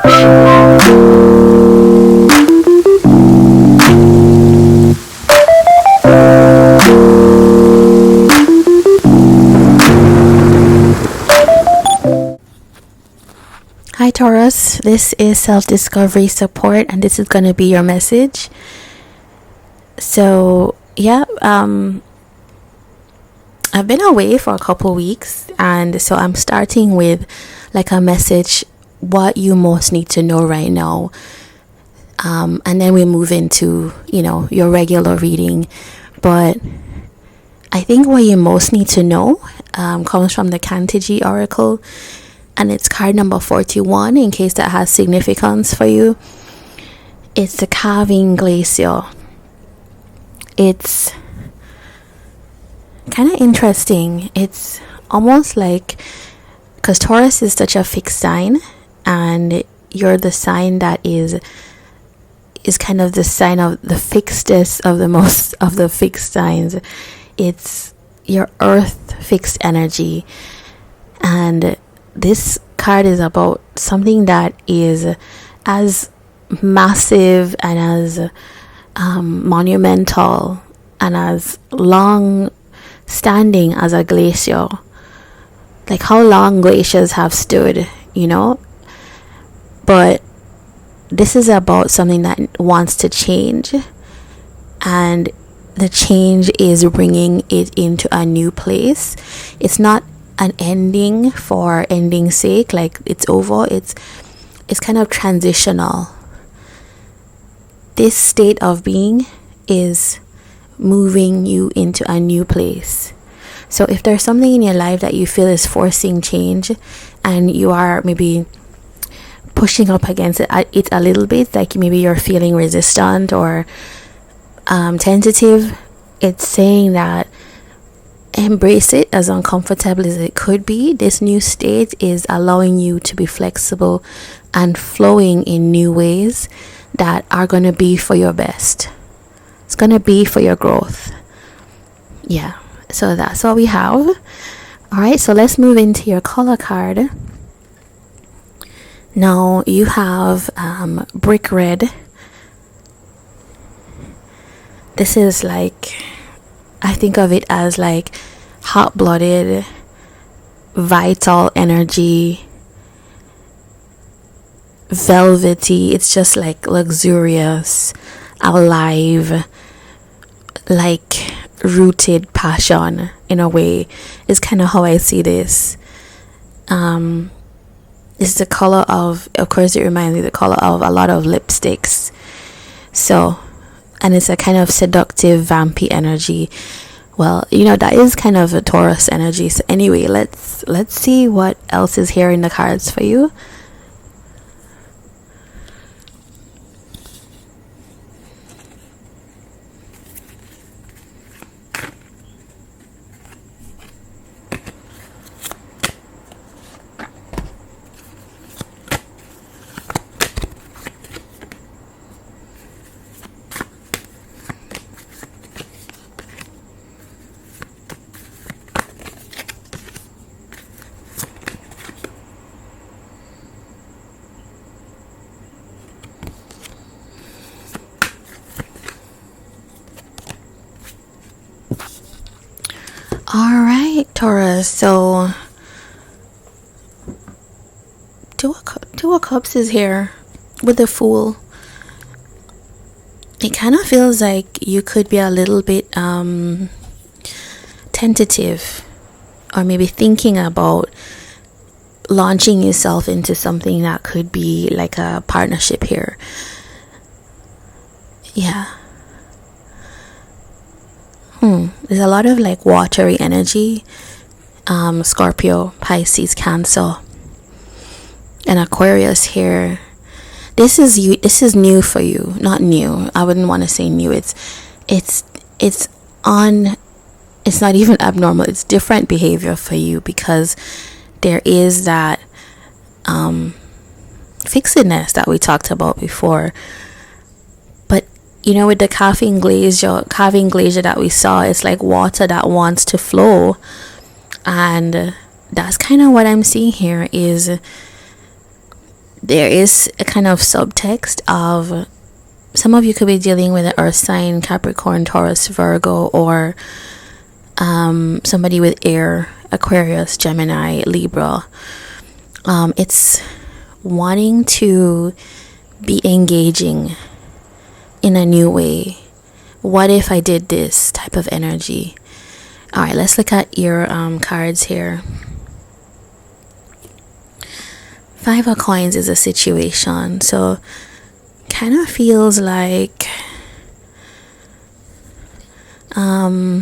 Hi Taurus, this is self-discovery support and this is going to be your message. So yeah, I've been away for a couple weeks, and so I'm starting with like a message, what you most need to know right now, and then we move into your regular reading. But I think what you most need to know comes from the Kantiji Oracle, and it's card number 41, in case that has significance for you. It's the Calving Glacier. It's kind of interesting. It's almost like, because Taurus is such a fixed sign, and you're the sign that is kind of the sign of the fixedest of the most of the fixed signs. It's your earth fixed energy, and this card is about something that is as massive and as monumental and as long standing as a glacier. Like how long glaciers have stood, but this is about something that wants to change, and the change is bringing it into a new place. It's not an ending for ending's sake, like it's over. It's kind of transitional. This state of being is moving you into a new place. So if there's something in your life that you feel is forcing change, and you are maybe pushing up against it a little bit, like maybe you're feeling resistant or tentative, it's saying that embrace it, as uncomfortable as it could be. This new state is allowing you to be flexible and flowing in new ways that are going to be for your best. It's going to be for your growth. Yeah, so that's what we have. All right, so let's move into your color card. Now you have brick red. This is like, I think of it as like hot-blooded, vital energy, velvety. It's just like luxurious, alive, like rooted passion in a way, is kind of how I see this. It's the color of course, it reminds me the color of a lot of lipsticks. So, and it's a kind of seductive, vampy energy. Well, that is kind of a Taurus energy. So anyway, let's see what else is here in the cards for you. All right, Taurus. So Two of Cups is here with the Fool. It kind of feels like you could be a little bit tentative, or maybe thinking about launching yourself into something that could be like a partnership here. Yeah. There's a lot of like watery energy. Scorpio, Pisces, Cancer, and Aquarius here. This is you. This is new for you. Not new. I wouldn't want to say new. It's not even abnormal. It's different behavior for you, because there is that fixedness that we talked about before. But with the carving glacier that we saw, it's like water that wants to flow, and that's kind of what I'm seeing here, is there is a kind of subtext of, some of you could be dealing with an earth sign, Capricorn, Taurus, Virgo, or somebody with air, Aquarius, Gemini, Libra. It's wanting to be engaging in a new way. What if I did this type of energy? All right, let's look at your cards here. Five of Coins is a situation, so kind of feels like I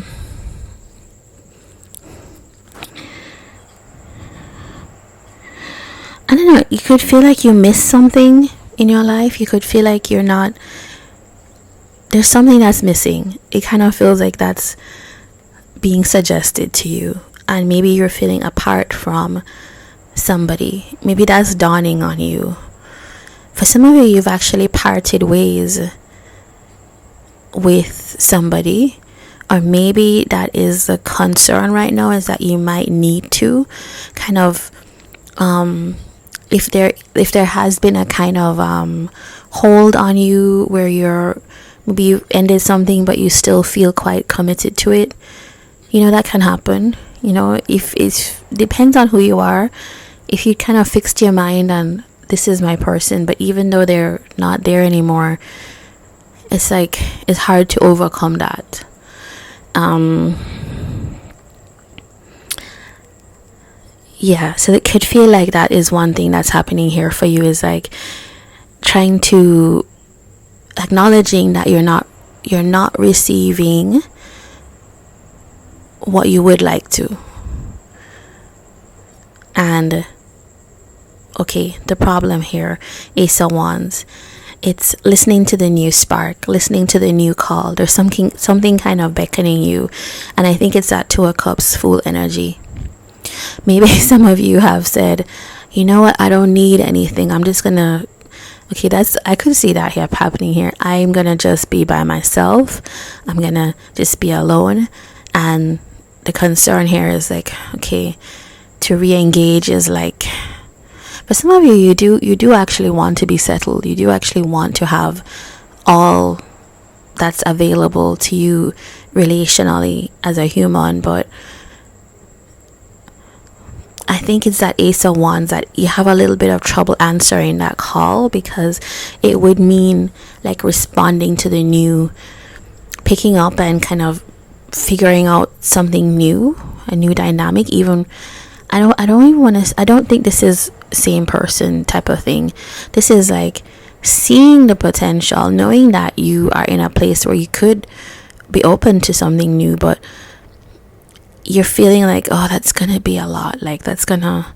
don't know, you could feel like you missed something in your life. You could feel like there's something that's missing. It kind of feels like that's being suggested to you, and maybe you're feeling apart from somebody. Maybe that's dawning on you. For some of you, you've actually parted ways with somebody, or maybe that is the concern right now, is that you might need to kind of if there has been a kind of hold on you where maybe you ended something but you still feel quite committed to it. That can happen. If it depends on who you are. If you kind of fixed your mind on, this is my person, but even though they're not there anymore, it's hard to overcome that. Yeah, so it could feel like that is one thing that's happening here for you, is like trying to acknowledging that you're not receiving what you would like to. And okay, the problem here, Ace of Wands, it's listening to the new spark, listening to the new call. There's something kind of beckoning you, and I think it's that Two of Cups, Fool energy. Maybe some of you have said, you know what, I don't need anything. I'm just gonna, okay, I could see that here happening here. I'm gonna just be by myself. I'm gonna just be alone. And the concern here is like, okay, to re-engage is like, for some of you, you do actually want to be settled. You do actually want to have all that's available to you relationally as a human, but I think it's that Ace of Wands that you have a little bit of trouble answering that call, because it would mean like responding to the new, picking up and kind of figuring out something new, a new dynamic. Even I don't think this is same person type of thing. This is like seeing the potential, knowing that you are in a place where you could be open to something new, but you're feeling like, oh, that's gonna be a lot, like that's gonna,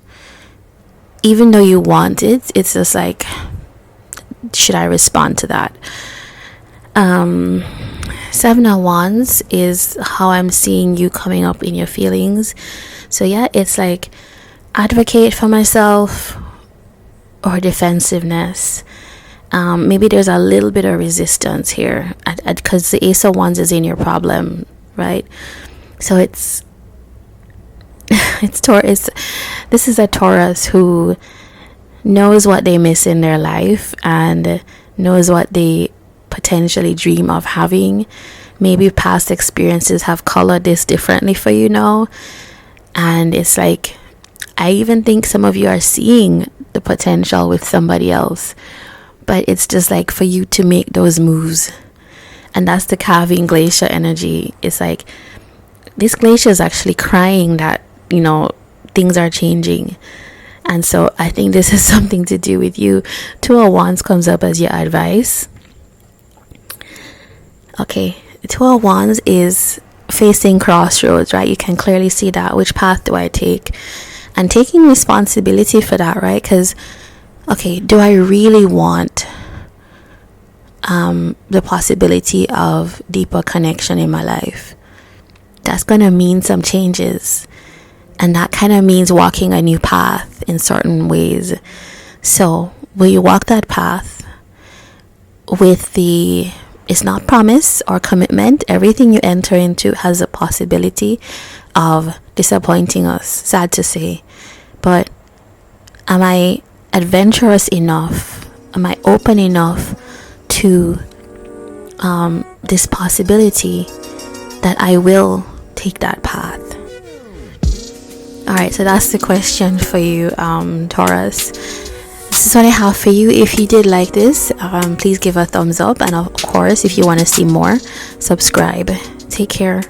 even though you want it, it's just like, should I respond to that? Seven of Wands is how I'm seeing you coming up in your feelings. So yeah, it's like advocate for myself or defensiveness. Maybe there's a little bit of resistance here because the Ace of Wands is in your problem, right? So it's Taurus. This is a Taurus who knows what they miss in their life and knows what they potentially dream of having. Maybe past experiences have colored this differently for you now, and it's like, I even think some of you are seeing the potential with somebody else, but it's just like for you to make those moves. And that's the calving glacier energy. It's like this glacier is actually crying that things are changing. And so I think this is something to do with you. Two of Wands comes up as your advice. Okay, the Two of Wands is facing crossroads, right? You can clearly see that. Which path do I take? And taking responsibility for that, right? Because, okay, do I really want the possibility of deeper connection in my life? That's going to mean some changes. And that kind of means walking a new path in certain ways. So will you walk that path with it's not promise or commitment. Everything you enter into has a possibility of disappointing us, sad to say. But am I adventurous enough? Am I open enough to this possibility that I will take that path? Alright, so that's the question for you, Taurus. This is what I have for you. If you did like this, please give a thumbs up, and of course, if you want to see more, subscribe. Take care.